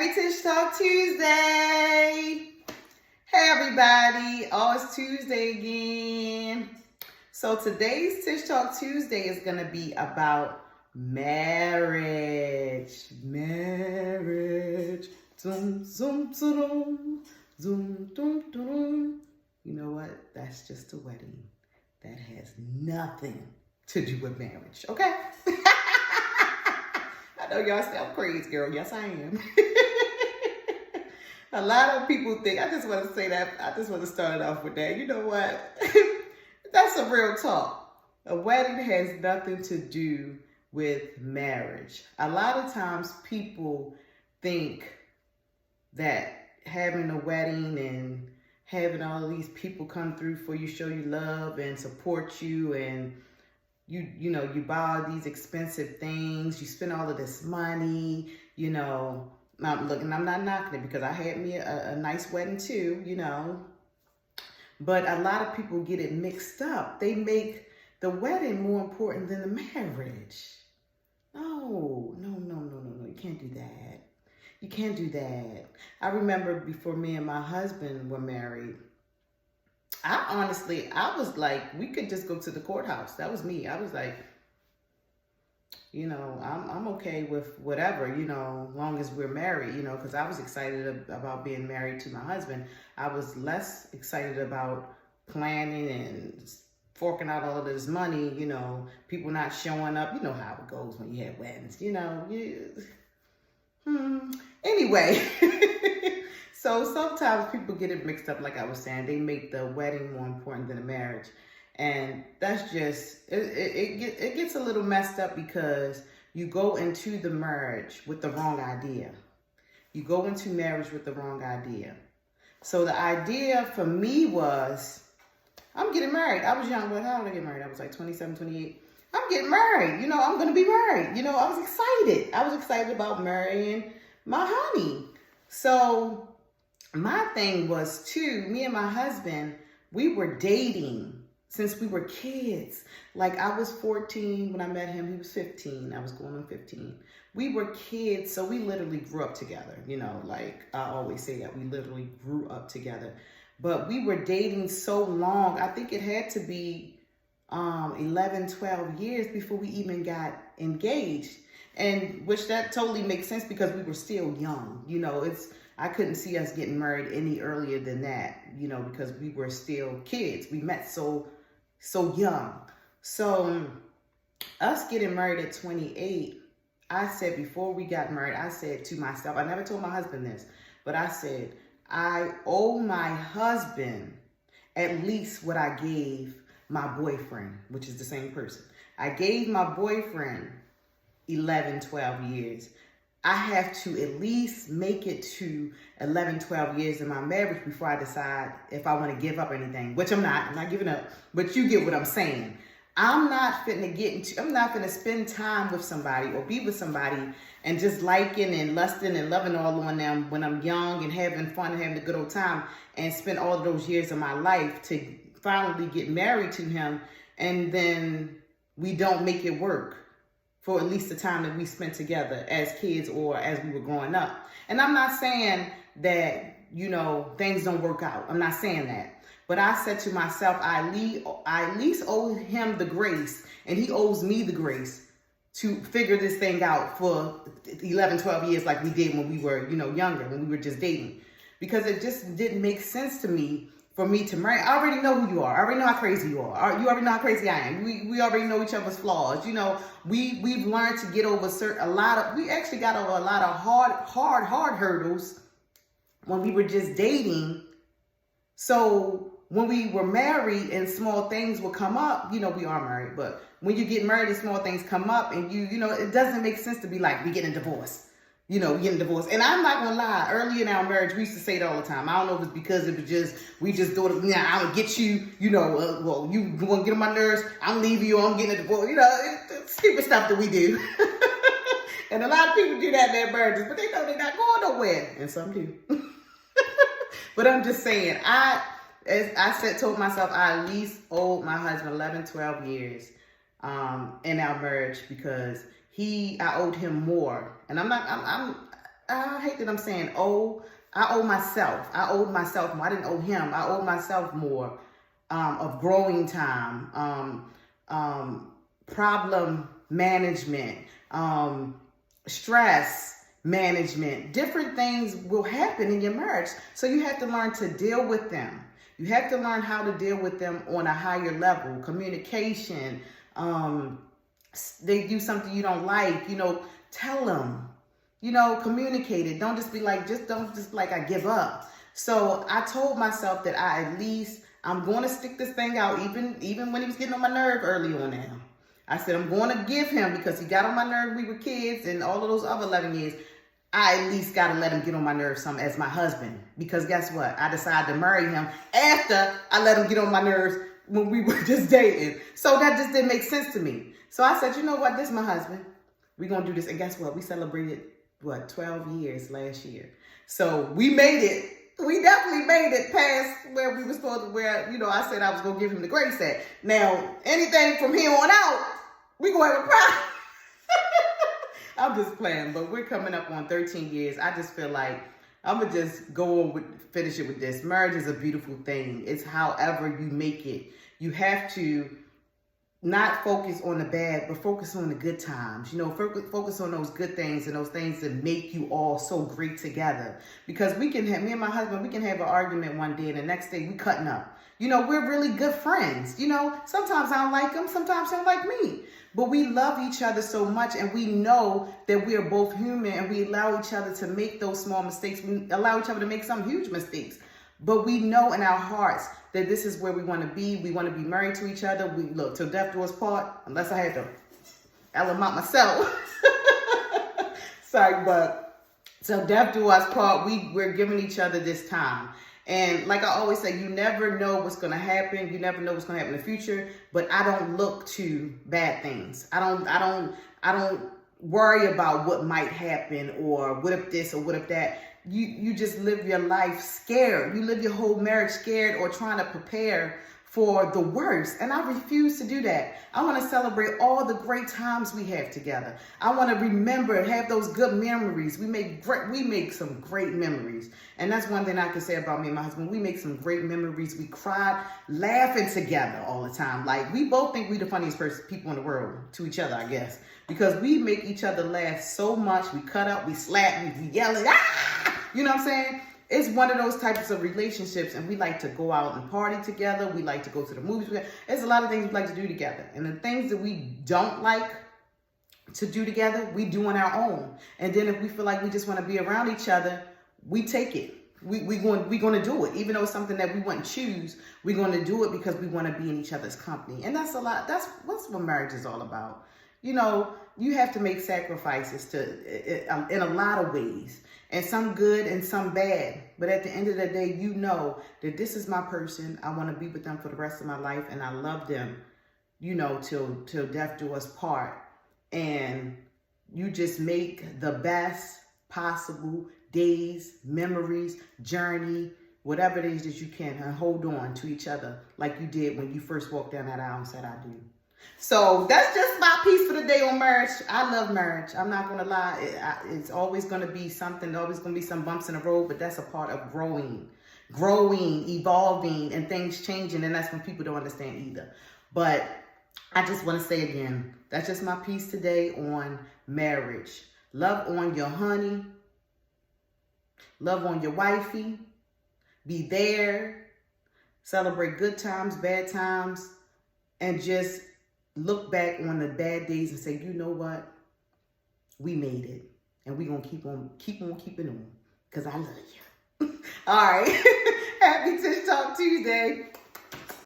Happy Tish Talk Tuesday. Hey everybody. Oh, it's Tuesday again. So today's Tish Talk Tuesday is going to be about marriage. Marriage. Zoom, zoom, zoom, zoom, zoom, zoom. You know what? That's just a wedding. That has nothing to do with marriage, okay? I know y'all say I'm crazy, girl. Yes, I am. A lot of people think, I just want to say that, I just want to start it off with that. You know what? That's a real talk. A wedding has nothing to do with marriage. A lot of times people think that having a wedding and having all these people come through for you, show you love and support you, and you know, you buy all these expensive things, you spend all of this money, you know. I'm not knocking it because I had me a nice wedding too, you know. But a lot of people get it mixed up. They make the wedding more important than the marriage. No. You can't do that. You can't do that. I remember before me and my husband were married, I was like, we could just go to the courthouse. That was me. I was like, you know, I'm okay with whatever, you know, as long as we're married, you know, because I was excited about being married to my husband. I was less excited about planning and forking out all of this money, you know, people not showing up. You know how it goes when you have weddings, you know. Anyway, so sometimes people get it mixed up, like I was saying. They make the wedding more important than the marriage. And that's just, it gets a little messed up because you go into the marriage with the wrong idea. You go into marriage with the wrong idea. So the idea for me was, I'm getting married. I was young. How did I get married? I was like 27, 28. I'm getting married. You know, I'm going to be married. You know, I was excited. I was excited about marrying my honey. So my thing was too, me and my husband, we were dating since we were kids. Like I was 14 when I met him. He was 15. I was going on 15. We were kids, so we literally grew up together. You know, like I always say that we literally grew up together. But we were dating so long. I think it had to be 11, 12 years before we even got engaged. And which that totally makes sense because we were still young. You know, I couldn't see us getting married any earlier than that, you know, because we were still kids. We met so young. So us getting married at 28, I said before we got married, I said to myself, I never told my husband this, but I said, I owe my husband at least what I gave my boyfriend, which is the same person. I gave my boyfriend 11, 12 years. I have to at least make it to 11, 12 years in my marriage before I decide if I want to give up anything, which I'm not. I'm not giving up, but you get what I'm saying. I'm not finna spend time with somebody or be with somebody and just liking and lusting and loving all on them when I'm young and having fun and having a good old time and spend all of those years of my life to finally get married to him and then we don't make it work for at least the time that we spent together as kids or as we were growing up. And I'm not saying that, you know, things don't work out. I'm not saying that. But I said to myself, I at least owe him the grace, and he owes me the grace to figure this thing out for 11, 12 years like we did when we were, you know, younger, when we were just dating. Because it just didn't make sense to me for me to marry. I already know who you are. I already know how crazy you are. You already know how crazy I am. We already know each other's flaws. You know, we've learned to get over we actually got over a lot of hard hurdles when we were just dating. So when we were married and small things would come up, you know, we are married, but when you get married and small things come up and you know, it doesn't make sense to be like, we getting a divorce. You know, getting divorced. And I'm not gonna lie, early in our marriage, we used to say it all the time. I don't know if it's because it was just, we just thought, I'm gonna get you, you know, well, you wanna get on my nerves, I'm leaving you, I'm getting a divorce. You know, it's stupid stuff that we do. And a lot of people do that in their marriages, but they know they're not going nowhere. And some do. But I'm just saying, told myself, I at least owed my husband 11, 12 years in our marriage because I owed him more. And I'm I hate that I'm saying owe. I owe myself. I owed myself more. I didn't owe him. I owed myself more of growing time, problem management, stress management. Different things will happen in your marriage. So you have to learn to deal with them. You have to learn how to deal with them on a higher level. Communication. They do something you don't like, tell them, communicate it. Don't just be like, don't just like, I give up. So I told myself that I'm going to stick this thing out, even when he was getting on my nerve early on now. I said, I'm going to give him, because he got on my nerve, we were kids, and all of those other 11 years, I at least got to let him get on my nerves some as my husband. Because guess what? I decided to marry him after I let him get on my nerves when we were just dating. So that just didn't make sense to me. So I said, you know what? This is my husband. We're going to do this. And guess what? We celebrated, 12 years last year. So we made it. We definitely made it past where we were supposed to, I said I was going to give him the grace at. Now, anything from here on out, we going to have a problem. I'm just playing, but we're coming up on 13 years. I just feel like I'm going to just finish it with this. Marriage is a beautiful thing. It's however you make it. You have to not focus on the bad, but focus on the good times. Focus on those good things and those things that make you all so great together. Because me and my husband, we can have an argument one day and the next day we cutting up. We're really good friends. Sometimes I don't like him, sometimes he don't like me. But we love each other so much, and we know that we are both human, and we allow each other to make those small mistakes. We allow each other to make some huge mistakes. But we know in our hearts that this is where we want to be. We want to be married to each other. We look till death do us part, unless I had to element myself. Sorry, but till death do us part, we're giving each other this time. And like I always say, you never know what's going to happen. You never know what's going to happen in the future. But I don't look to bad things. I don't worry about what might happen, or what if this or what if that. You just live your life scared. You live your whole marriage scared, or trying to prepare for the worst. And I refuse to do that. I want to celebrate all the great times we have together. I want to remember, have those good memories. We make some great memories. And that's one thing I can say about me and my husband. We make some great memories. We cried laughing together all the time. Like, we both think we the funniest people in the world to each other, I guess. Because we make each other laugh so much. We cut up, we slap, we yell, you know what I'm saying? It's one of those types of relationships, and we like to go out and party together. We like to go to the movies together. There's a lot of things we like to do together. And the things that we don't like to do together, we do on our own. And then if we feel like we just want to be around each other, we take it. We're going to do it. Even though it's something that we wouldn't choose, we're going to do it because we want to be in each other's company. And that's what marriage is all about. You have to make sacrifices in a lot of ways, and some good and some bad. But at the end of the day, you know that this is my person. I want to be with them for the rest of my life, and I love them, till death do us part. And you just make the best possible days, memories, journey, whatever it is that you can, and hold on to each other like you did when you first walked down that aisle and said, I do. So that's just my piece for the day on marriage. I love marriage. I'm not going to lie. It's always going to be something. There's always going to be some bumps in the road, but that's a part of growing, evolving, and things changing. And that's when people don't understand either. But I just want to say again, that's just my piece today on marriage. Love on your honey. Love on your wifey. Be there. Celebrate good times, bad times. And just look back on the bad days and say, you know what? We made it. And we're going to keep on keeping on. Because I love you. All right. Happy Tish Talk Tuesday.